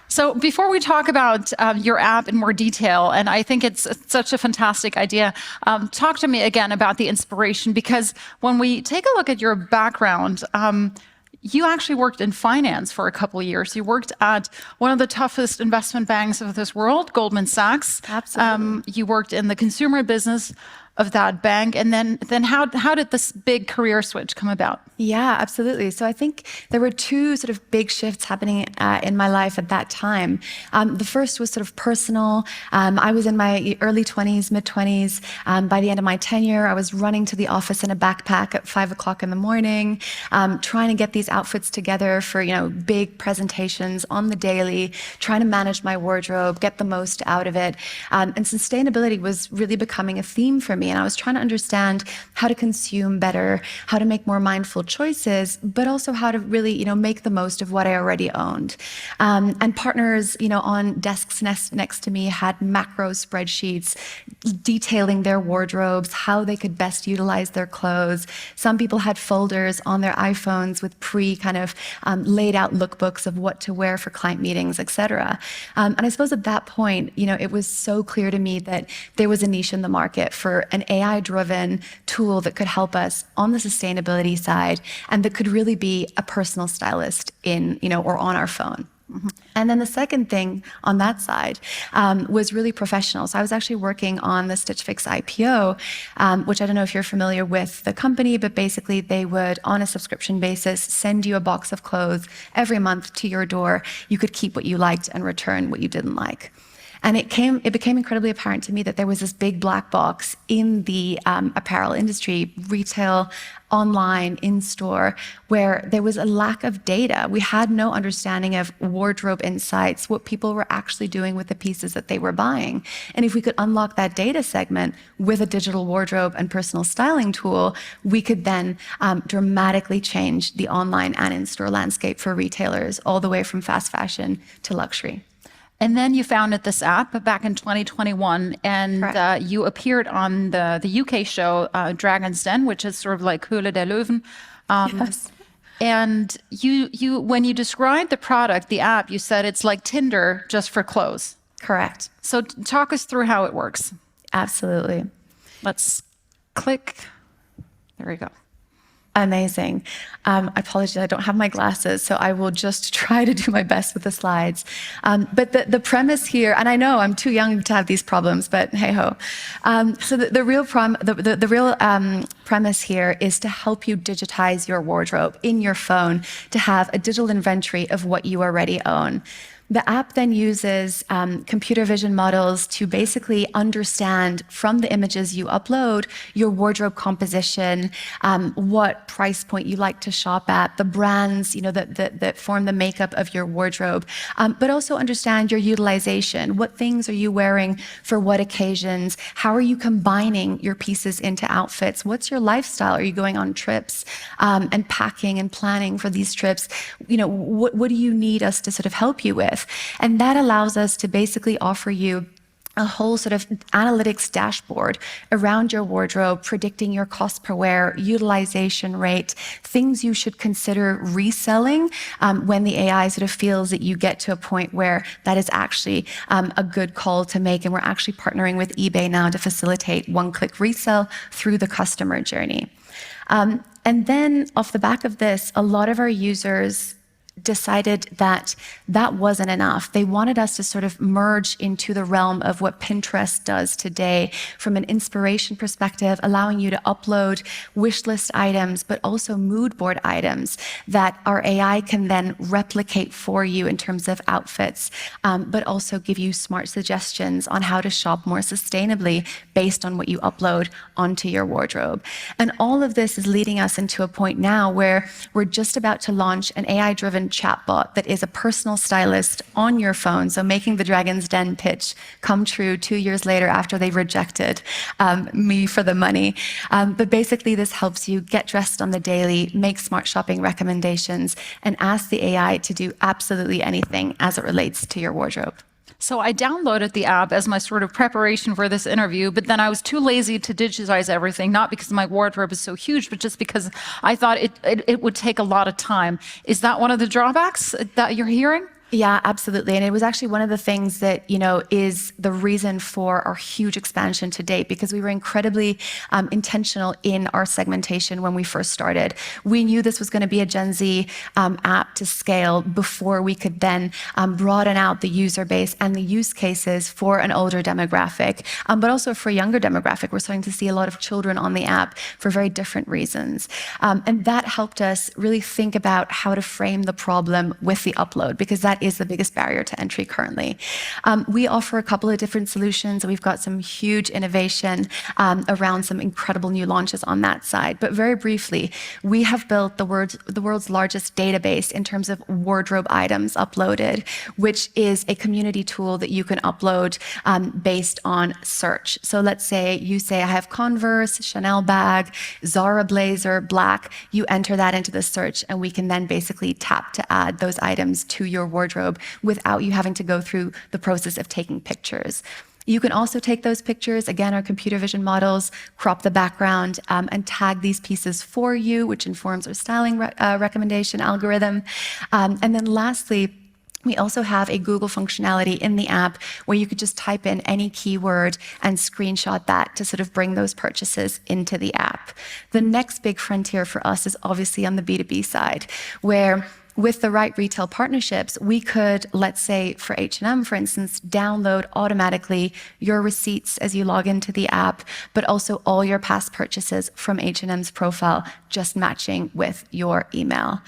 So before we talk about your app in more detail, and I think it's such a fantastic idea, talk to me again about the inspiration, because when we take a look at your background, you actually worked in finance for a couple of years. You worked at one of the toughest investment banks of this world, Goldman Sachs. Absolutely. You worked in the consumer business of that bank. And then how did this big career switch come about? Yeah, absolutely. So I think there were two sort of big shifts happening in my life at that time. The first was sort of personal. I was in my early 20s, mid 20s. By the end of my tenure, I was running to the office in a backpack at 5 o'clock in the morning, trying to get these outfits together for, big presentations on the daily, trying to manage my wardrobe, get the most out of it. And sustainability was really becoming a theme for me. And I was trying to understand how to consume better, how to make more mindful choices, but also how to really, make the most of what I already owned. And partners, on desks next to me had macro spreadsheets detailing their wardrobes, how they could best utilize their clothes. Some people had folders on their iPhones with laid out lookbooks of what to wear for client meetings, etc. And I suppose at that point, it was so clear to me that there was a niche in the market for an AI-driven tool that could help us on the sustainability side, and that could really be a personal stylist or on our phone. Mm-hmm. And then the second thing on that side was really professional. So I was actually working on the Stitch Fix IPO, which I don't know if you're familiar with the company, but basically they would, on a subscription basis, send you a box of clothes every month to your door. You could keep what you liked and return what you didn't like. And it became incredibly apparent to me that there was this big black box in the apparel industry, retail, online, in-store, where there was a lack of data. We had no understanding of wardrobe insights, what people were actually doing with the pieces that they were buying. And if we could unlock that data segment with a digital wardrobe and personal styling tool, we could then dramatically change the online and in-store landscape for retailers, all the way from fast fashion to luxury. And then you founded this app back in 2021, and you appeared on the UK show Dragon's Den, which is sort of like Höhle der Löwen. Yes. And you when you described the product, the app, you said it's like Tinder just for clothes. Correct. So talk us through how it works. Absolutely. Let's click. There we go. Amazing. I apologize, I don't have my glasses, so I will just try to do my best with the slides. But the premise here, and I know I'm too young to have these problems, but hey ho. So the real premise here is to help you digitize your wardrobe in your phone, to have a digital inventory of what you already own. The app then uses computer vision models to basically understand from the images you upload your wardrobe composition, what price point you like to shop at, the brands that form the makeup of your wardrobe, but also understand your utilization. What things are you wearing for what occasions? How are you combining your pieces into outfits? What's your lifestyle? Are you going on trips and packing and planning for these trips? What do you need us to sort of help you with? And that allows us to basically offer you a whole sort of analytics dashboard around your wardrobe, predicting your cost per wear, utilization rate, things you should consider reselling when the AI sort of feels that you get to a point where that is actually a good call to make. And we're actually partnering with eBay now to facilitate one-click resale through the customer journey. And then off the back of this, a lot of our users decided that that wasn't enough. They wanted us to sort of merge into the realm of what Pinterest does today from an inspiration perspective, allowing you to upload wish list items, but also mood board items that our AI can then replicate for you in terms of outfits, but also give you smart suggestions on how to shop more sustainably based on what you upload onto your wardrobe. And all of this is leading us into a point now where we're just about to launch an AI-driven chatbot that is a personal stylist on your phone, so making the Dragon's Den pitch come true 2 years later after they rejected me for the money. But basically this helps you get dressed on the daily, make smart shopping recommendations, and ask the AI to do absolutely anything as it relates to your wardrobe. So I downloaded the app as my sort of preparation for this interview, but then I was too lazy to digitize everything, not because my wardrobe is so huge, but just because I thought it would take a lot of time. Is that one of the drawbacks that you're hearing? Yeah, absolutely. And it was actually one of the things that, is the reason for our huge expansion to date, because we were incredibly intentional in our segmentation when we first started. We knew this was going to be a Gen Z app to scale before we could then broaden out the user base and the use cases for an older demographic, but also for a younger demographic. We're starting to see a lot of children on the app for very different reasons. And that helped us really think about how to frame the problem with the upload, because that is the biggest barrier to entry currently. We offer a couple of different solutions. We've got some huge innovation around some incredible new launches on that side. But very briefly, we have built the world's largest database in terms of wardrobe items uploaded, which is a community tool that you can upload based on search. So let's say you say, I have Converse, Chanel bag, Zara blazer, black. You enter that into the search, and we can then basically tap to add those items to your wardrobe without you having to go through the process of taking pictures. You can also take those pictures, again, our computer vision models, crop the background, and tag these pieces for you, which informs our styling recommendation algorithm. And then lastly, we also have a Google functionality in the app where you could just type in any keyword and screenshot that to sort of bring those purchases into the app. The next big frontier for us is obviously on the B2B side, where with the right retail partnerships, we could, let's say for H&M, for instance, download automatically your receipts as you log into the app, but also all your past purchases from H&M's profile, just matching with your email.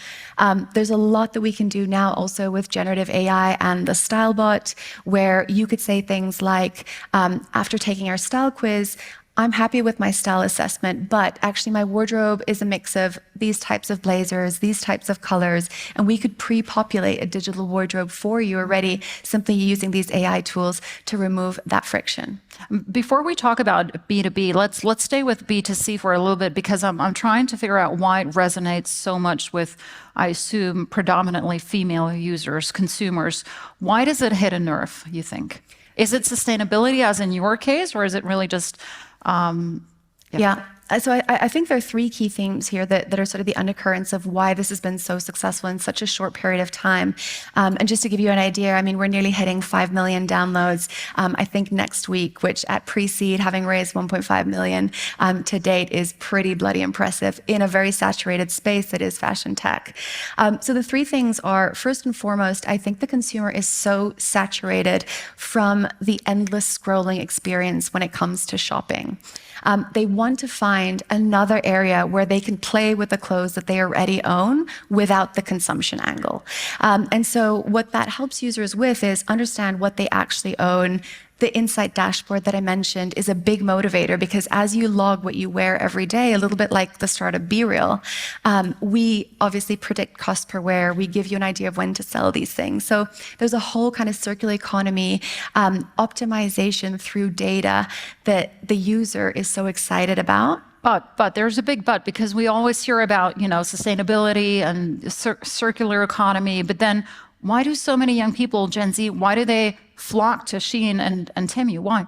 There's a lot that we can do now also with generative AI and the style bot, where you could say things like, after taking our style quiz, I'm happy with my style assessment, but actually my wardrobe is a mix of these types of blazers, these types of colors, and we could pre-populate a digital wardrobe for you already, simply using these AI tools to remove that friction. Before we talk about B2B, let's stay with B2C for a little bit, because I'm trying to figure out why it resonates so much with, I assume, predominantly female users, consumers. Why does it hit a nerve, you think? Is it sustainability, as in your case, or is it really just... Yeah. So I think there are three key themes here that are sort of the undercurrents of why this has been so successful in such a short period of time. And just to give you an idea, I mean, we're nearly hitting 5 million downloads, I think next week, which at pre-seed, having raised 1.5 million to date, is pretty bloody impressive in a very saturated space that is fashion tech. So the three things are, first and foremost, I think the consumer is so saturated from the endless scrolling experience when it comes to shopping. They want to find another area where they can play with the clothes that they already own without the consumption angle. And so what that helps users with is understand what they actually own. The insight dashboard that I mentioned is a big motivator, because as you log what you wear every day, a little bit like the startup BeReal, we obviously predict cost per wear. We give you an idea of when to sell these things. So there's a whole kind of circular economy optimization through data that the user is so excited about. But there's a big but, because we always hear about, sustainability and circular economy, but then why do so many young people, Gen Z, why do they flock to Shein and Temu? Why?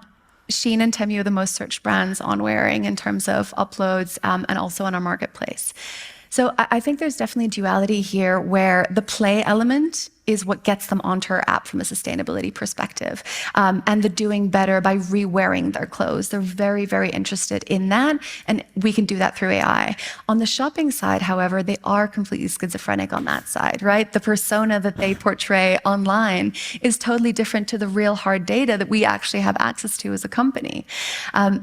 Shein and Temu are the most searched brands on wearing in terms of uploads and also on our marketplace. So I think there's definitely a duality here where the play element is what gets them onto our app from a sustainability perspective. And the doing better by re-wearing their clothes. They're very, very interested in that, and we can do that through AI. On the shopping side, however, they are completely schizophrenic on that side, right? The persona that they portray online is totally different to the real hard data that we actually have access to as a company.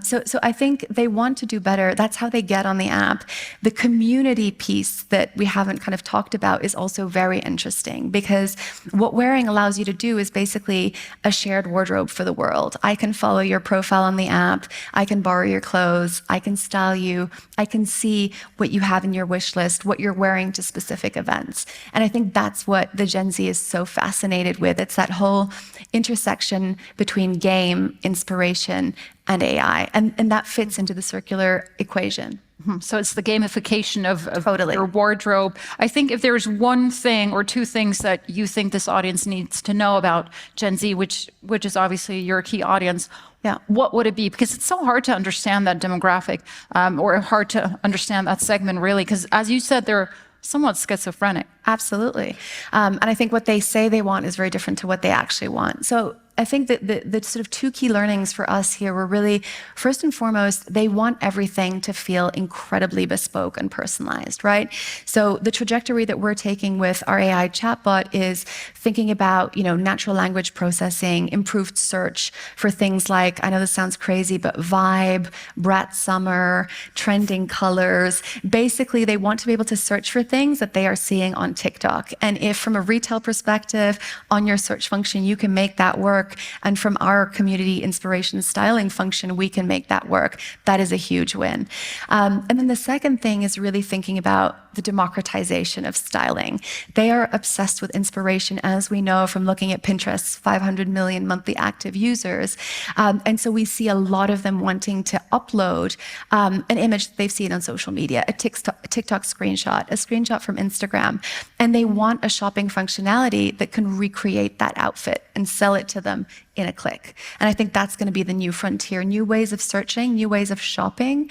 So I think they want to do better. That's how they get on the app. The community piece that we haven't kind of talked about is also very interesting, because what wearing allows you to do is basically a shared wardrobe for the world. I can follow your profile on the app. I can borrow your clothes. I can style you. I can see what you have in your wish list, what you're wearing to specific events. And I think that's what the Gen Z is so fascinated with. It's that whole intersection between game, inspiration, and AI. And that fits into the circular equation. So it's the gamification of Totally. your wardrobe. I think if there's one thing or two things that you think this audience needs to know about Gen Z, which is obviously your key audience, Yeah. what would it be? Because it's so hard to understand that demographic, or hard to understand that segment, really. Because as you said, they're somewhat schizophrenic. Absolutely. And I think what they say they want is very different to what they actually want. So I think that the sort of two key learnings for us here were really, first and foremost, they want everything to feel incredibly bespoke and personalized, right? So the trajectory that we're taking with our AI chatbot is thinking about, natural language processing, improved search for things like, I know this sounds crazy, but vibe, brat summer, trending colors. Basically, they want to be able to search for things that they are seeing on TikTok. And if from a retail perspective, on your search function, you can make that work, and from our community inspiration styling function, we can make that work, that is a huge win. And then the second thing is really thinking about the democratization of styling. They are obsessed with inspiration, as we know from looking at Pinterest's 500 million monthly active users. And so we see a lot of them wanting to upload an image that they've seen on social media, a TikTok screenshot, a screenshot from Instagram, and they want a shopping functionality that can recreate that outfit and sell it to them in a click. And I think that's going to be the new frontier, new ways of searching, new ways of shopping,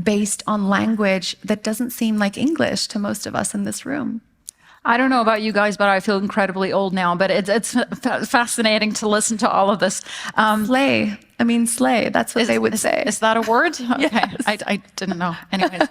based on language that doesn't seem like English to most of us in this room. I don't know about you guys, but I feel incredibly old now, but it's fascinating to listen to all of this. Slay. I mean, slay. That's what they would say. Is that a word? Okay, Yes. I didn't know. Anyways.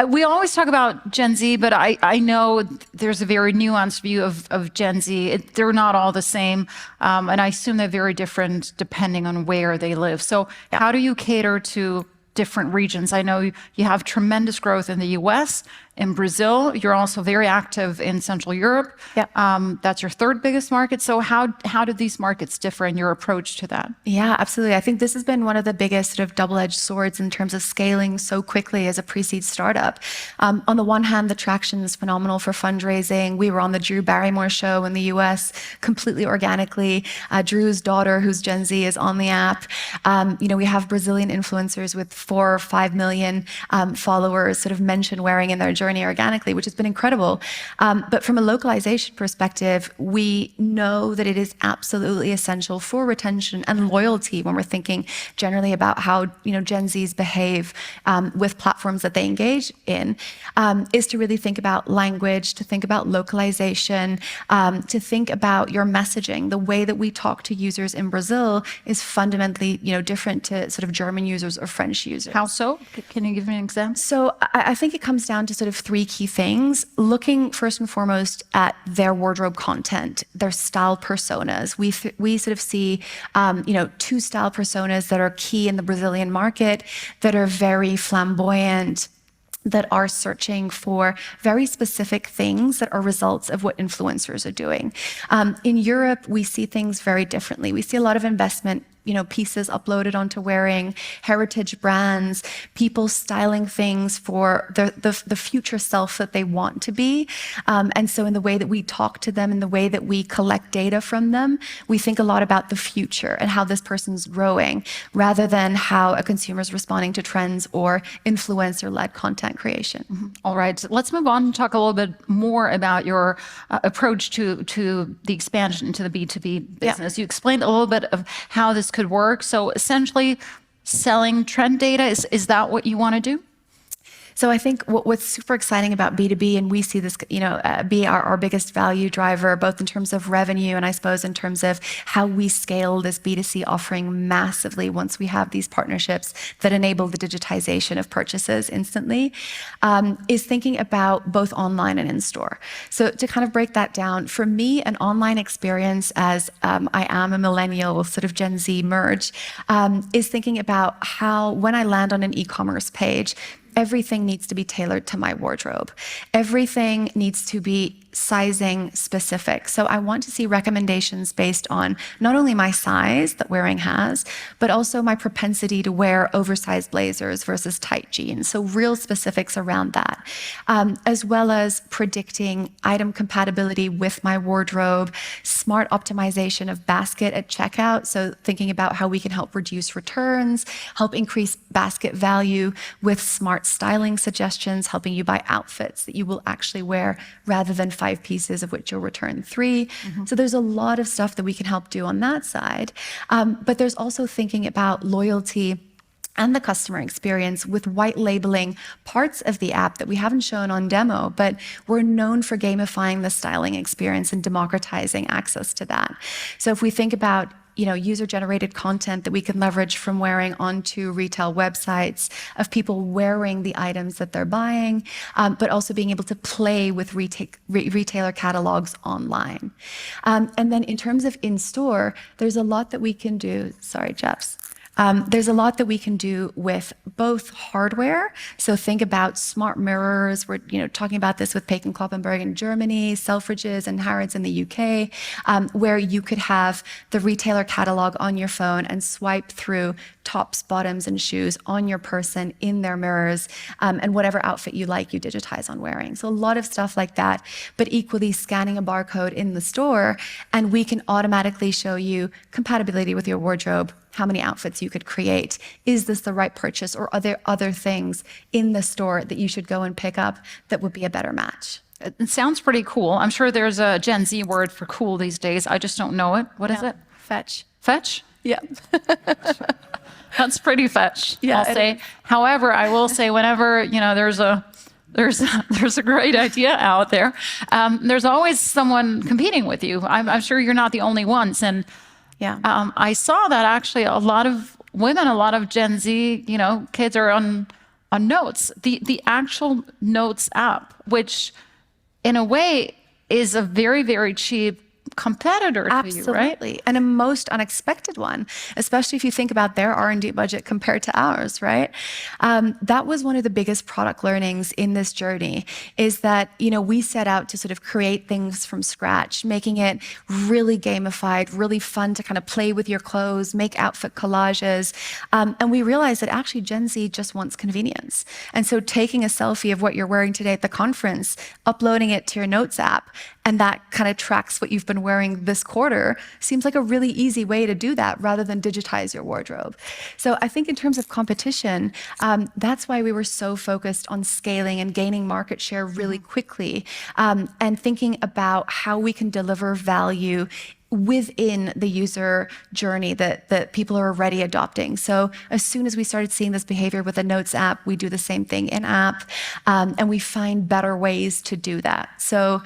We always talk about Gen Z, but I know there's a very nuanced view of Gen Z. They're not all the same, and I assume they're very different depending on where they live. So how do you cater to different regions? I know you have tremendous growth in the US, in Brazil. You're also very active in Central Europe. That's your third biggest market. So how do these markets differ in your approach to that? Yeah, absolutely. I think this has been one of the biggest sort of double-edged swords in terms of scaling so quickly as a pre-seed startup. On the one hand, the traction is phenomenal for fundraising. We were on the Drew Barrymore show in the US completely organically. Drew's daughter, who's Gen Z, is on the app. We have Brazilian influencers with 4 or 5 million followers sort of mention wearing in their journey organically, which has been incredible. But from a localization perspective, we know that it is absolutely essential for retention and loyalty when we're thinking generally about how Gen Zs behave with platforms that they engage in, is to really think about language, to think about localization, to think about your messaging. The way that we talk to users in Brazil is fundamentally different to sort of German users or French users. How so? Can you give me an example? So I think it comes down to sort of 3 key things. Looking first and foremost at their wardrobe content, their style personas. We sort of see 2 style personas that are key in the Brazilian market that are very flamboyant, that are searching for very specific things that are results of what influencers are doing. In Europe, we see things very differently. We see a lot of investment pieces uploaded onto wearing, heritage brands, people styling things for the future self that they want to be. And so in the way that we talk to them, in the way that we collect data from them, we think a lot about the future and how this person's growing, rather than how a consumer is responding to trends or influencer-led content creation. All right, let's move on and talk a little bit more about your approach to the expansion into the B2B business. You explained a little bit of how this could work. So essentially, selling trend data, is that what you want to do? So I think what's super exciting about B2B, and we see this, be our biggest value driver, both in terms of revenue and I suppose in terms of how we scale this B2C offering massively once we have these partnerships that enable the digitization of purchases instantly, is thinking about both online and in-store. So to kind of break that down, for me, an online experience, as I am a millennial, sort of Gen Z merge, is thinking about how when I land on an e-commerce page, everything needs to be tailored to my wardrobe. Everything needs to be sizing specific. So I want to see recommendations based on not only my size that wearing has, but also my propensity to wear oversized blazers versus tight jeans. So real specifics around that, as well as predicting item compatibility with my wardrobe, smart optimization of basket at checkout. So thinking about how we can help reduce returns, help increase basket value with smart styling suggestions, helping you buy outfits that you will actually wear rather than 5 pieces of which you'll return 3. So there's a lot of stuff that we can help do on that side. But there's also thinking about loyalty and the customer experience with white labeling parts of the app that we haven't shown on demo, but we're known for gamifying the styling experience and democratizing access to that. So if we think about user-generated content that we can leverage from wearing onto retail websites of people wearing the items that they're buying, but also being able to play with retailer catalogs online. And then in terms of in-store, there's a lot that we can do. Sorry, Jeffs. There's a lot that we can do with both hardware. So think about smart mirrors. We're talking about this with Paken Kloppenburg in Germany, Selfridges and Harrods in the UK, where you could have the retailer catalog on your phone and swipe through tops, bottoms, and shoes on your person in their mirrors, and whatever outfit you like, you digitize on wearing. So a lot of stuff like that, but equally scanning a barcode in the store, and we can automatically show you compatibility with your wardrobe, how many outfits you could create. Is this the right purchase, or are there other things in the store that you should go and pick up that would be a better match? It sounds pretty cool. I'm sure there's a Gen Z word for cool these days. I just don't know it. What is it? Fetch. Fetch? Yeah. That's pretty fetch, Yeah, I'll say. However, I will say whenever, there's a great idea out there, there's always someone competing with you. I'm sure you're not the only ones. And Yeah. I saw that actually a lot of women, a lot of Gen Z, kids are on Notes, the actual Notes app, which in a way is a very, very cheap competitor to you, right? Absolutely, and a most unexpected one, especially if you think about their R&D budget compared to ours, right? That was one of the biggest product learnings in this journey, is that, we set out to sort of create things from scratch, making it really gamified, really fun to kind of play with your clothes, make outfit collages, and we realized that actually Gen Z just wants convenience. And so taking a selfie of what you're wearing today at the conference, uploading it to your Notes app, and that kind of tracks what you've been wearing this quarter, seems like a really easy way to do that rather than digitize your wardrobe. So I think in terms of competition, that's why we were so focused on scaling and gaining market share really quickly, and thinking about how we can deliver value within the user journey that people are already adopting. So as soon as we started seeing this behavior with the Notes app, we do the same thing in app, and we find better ways to do that. So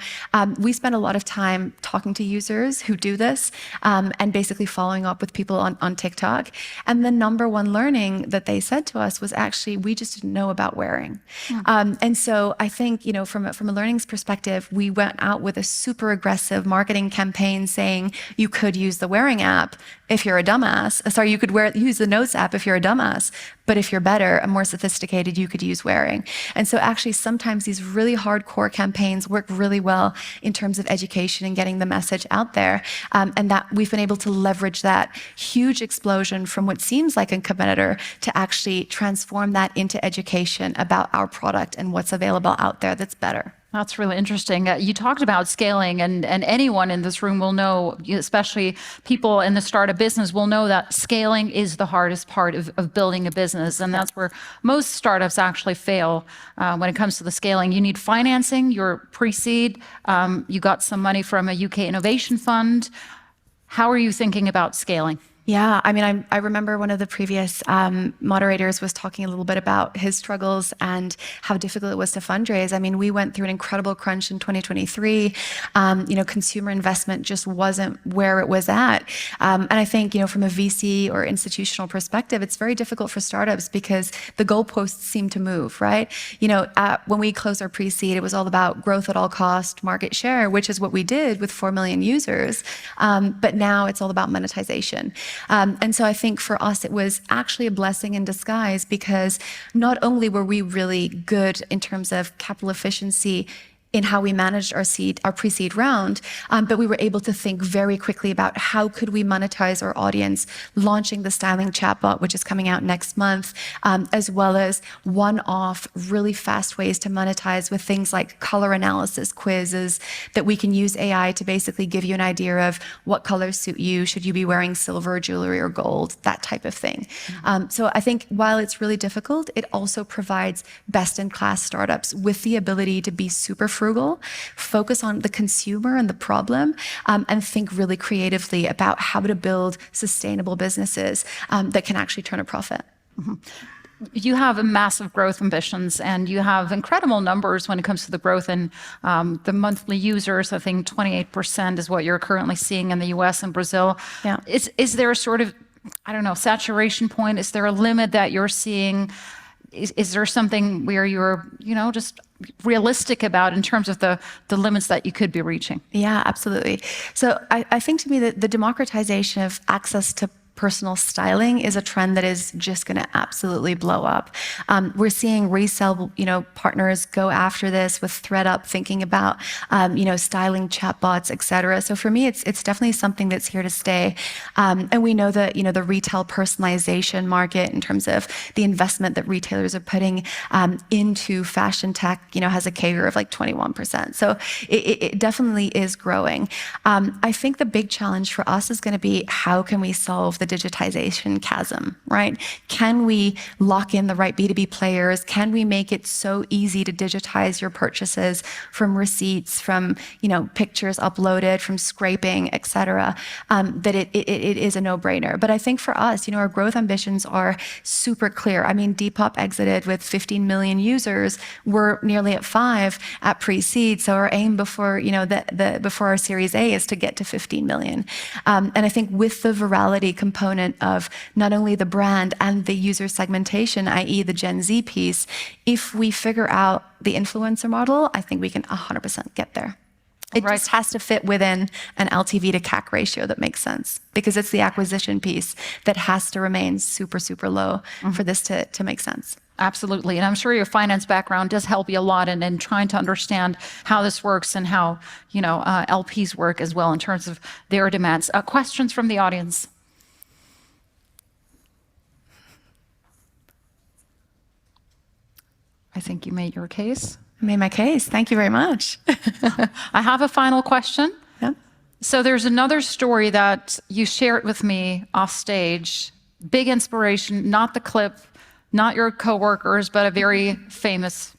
we spend a lot of time talking to users who do this, and basically following up with people on TikTok. And the number one learning that they said to us was actually, we just didn't know about wearing. And so I think, from a learnings perspective, we went out with a super aggressive marketing campaign saying, you could use the wearing app if you're a dumbass. Sorry, you could use the Notes app if you're a dumbass, but if you're better and more sophisticated, you could use wearing. And so actually sometimes these really hardcore campaigns work really well in terms of education and getting the message out there. And that we've been able to leverage that huge explosion from what seems like a competitor to actually transform that into education about our product and what's available out there that's better. That's really interesting. You talked about scaling, and anyone in this room will know, especially people in the startup business will know that scaling is the hardest part of building a business. And that's where most startups actually fail when it comes to the scaling. You need financing, you're pre-seed, you got some money from a UK innovation fund. How are you thinking about scaling? Yeah, I mean, I remember one of the previous moderators was talking a little bit about his struggles and how difficult it was to fundraise. I mean, we went through an incredible crunch in 2023. Consumer investment just wasn't where it was at. And I think, from a VC or institutional perspective, it's very difficult for startups because the goalposts seem to move, right? When we closed our pre-seed, it was all about growth at all cost, market share, which is what we did with 4 million users. But now it's all about monetization. And so I think for us, it was actually a blessing in disguise, because not only were we really good in terms of capital efficiency in how we managed our pre-seed round, but we were able to think very quickly about how could we monetize our audience, launching the styling chatbot, which is coming out next month, as well as one-off, really fast ways to monetize with things like color analysis quizzes that we can use AI to basically give you an idea of what colors suit you, should you be wearing silver jewelry or gold, that type of thing. So I think while it's really difficult, it also provides best-in-class startups with the ability to be super frugal, focus on the consumer and the problem, and think really creatively about how to build sustainable businesses that can actually turn a profit. You have massive growth ambitions, and you have incredible numbers when it comes to the growth in the monthly users. I think 28% is what you're currently seeing in the US and Brazil. Yeah. Is there a sort of, I don't know, saturation point? Is there a limit that you're seeing? Is there something where you're, just realistic about in terms of the limits that you could be reaching? Yeah, absolutely. So I think to me that the democratization of access to personal styling is a trend that is just going to absolutely blow up. We're seeing resale, partners go after this with ThreadUp, thinking about, styling chatbots, et cetera. So for me, it's definitely something that's here to stay. And we know that, the retail personalization market, in terms of the investment that retailers are putting into fashion tech, has a CAGR of like 21%. So it definitely is growing. I think the big challenge for us is going to be, how can we solve the digitization chasm, right? Can we lock in the right B2B players? Can we make it so easy to digitize your purchases, from receipts, from pictures uploaded, from scraping, et cetera, that it is a no-brainer. But I think for us, our growth ambitions are super clear. I mean, Depop exited with 15 million users. We're nearly at 5 at pre-seed. So our aim before before our Series A is to get to 15 million. And I think with the virality component of not only the brand and the user segmentation, i.e. the Gen Z piece, if we figure out the influencer model, I think we can 100% get there. It just has to fit within an LTV to CAC ratio that makes sense, because it's the acquisition piece that has to remain super, super low for this to make sense. Absolutely. And I'm sure your finance background does help you a lot in trying to understand how this works and how, LPs work as well in terms of their demands. Questions from the audience? I think you made your case. I made my case. Thank you very much. I have a final question. Yeah. So there's another story that you shared with me off stage. Big inspiration, not the clip, not your coworkers, but a very famous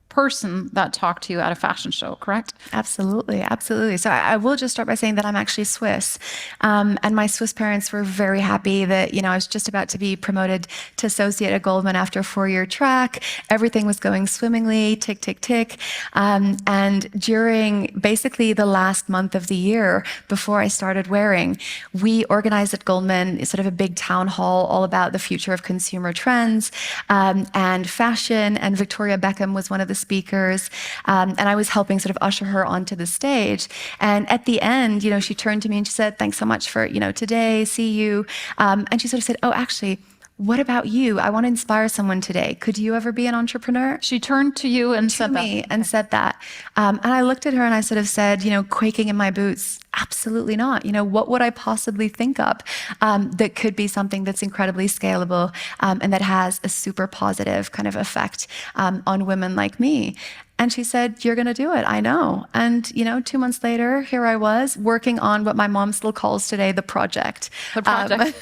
person that talked to you at a fashion show, correct? Absolutely, absolutely. So I will just start by saying that I'm actually Swiss. And my Swiss parents were very happy that, I was just about to be promoted to associate at Goldman after a 4-year track. Everything was going swimmingly, tick, tick, tick. And during basically the last month of the year before I started wearing, we organized at Goldman sort of a big town hall all about the future of consumer trends and fashion. And Victoria Beckham was one of the speakers, and I was helping sort of usher her onto the stage. And at the end, she turned to me and she said, "Thanks so much for, today, see you." And she sort of said, "Oh, actually, what about you? I want to inspire someone today. Could you ever be an entrepreneur?" She turned to you and said that. And said that. And I looked at her and I sort of said, quaking in my boots, absolutely not. What would I possibly think up that could be something that's incredibly scalable and that has a super positive kind of effect on women like me? And she said, "You're going to do it. I know." And, 2 months later, here I was working on what my mom still calls today the project. The project.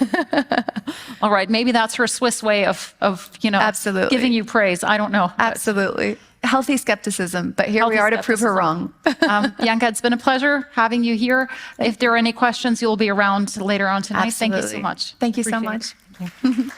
All right. Maybe that's her Swiss way of Absolutely. giving you praise. I don't know. Absolutely. Healthy skepticism, but here we are to prove her wrong. Bianca, it's been a pleasure having you here. If there are any questions, you'll be around later on tonight. Absolutely. Thank you so much. Thank you so Appreciate much. it.